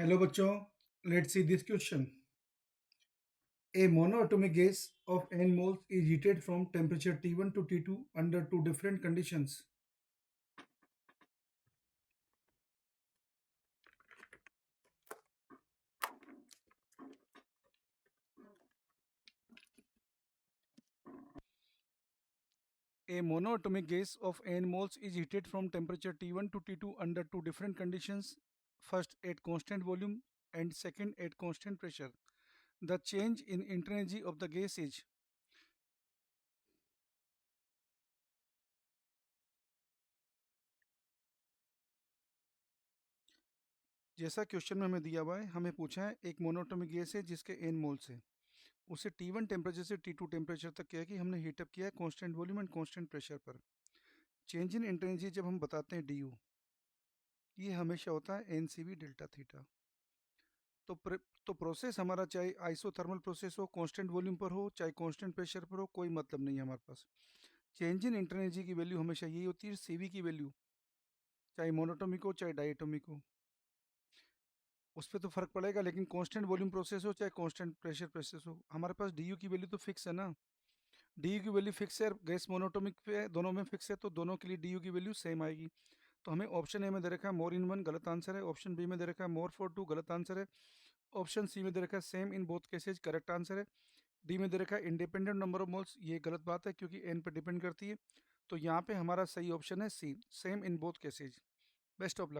Hello बच्चों, let's see this question. A monoatomic gas of n moles is heated from temperature T1 to T2 under two different conditions. A monoatomic gas of n moles is heated from temperature T1 to T2 under two different conditions. First, at constant volume, and second, at constant pressure. The change in energy of the gas is. जैसा question में हमें दिया हुआ है, हमें पूछा है एक मोनोटोमिक गैस है जिसके n मोल्स है. उसे T1 टेम्परेचर से T2 टेम्परेचर तक क्या है कि हमने हीटअप किया है constant volume and constant pressure पर. चेंज इन इंटेंसिटी जब हम बताते हैं डी यू, ये हमेशा होता है N C V delta theta. तो तो प्रोसेस हमारा चाहे आइसोथर्मल प्रोसेस हो, कांस्टेंट वॉल्यूम पर हो, चाहे कांस्टेंट प्रेशर पर हो, कोई मतलब नहीं है हमारे पास. चेंज इन इंटरनेजी की वैल्यू हमेशा यही होती है सी वी की वैल्यू, चाहे मोनोटोमिक हो चाहे डायटोमिक हो, उस पर तो फर्क पड़ेगा. लेकिन कांस्टेंट वॉल्यूम प्रोसेस हो चाहे कांस्टेंट प्रेशर प्रोसेस हो, हमारे पास डी यू की वैल्यू तो फिक्स है ना. डी यू की वैल्यू फिक्स है, गैस मोनोटोमिक पे दोनों में फिक्स है, तो दोनों के लिए डी यू की वैल्यू सेम आएगी. तो हमें ऑप्शन ए में दे रखा है मोर इन वन, गलत आंसर है. ऑप्शन बी में दे रखा है मोर फॉर टू, गलत आंसर है. ऑप्शन सी में दे रखा है same in both cases, correct answer है. डी में दे रखा है इंडिपेंडेंट नंबर ऑफ मोल्स, ये गलत बात है क्योंकि एन पर डिपेंड करती है. तो यहाँ पे हमारा सही ऑप्शन है C, same in both cases. Best of luck.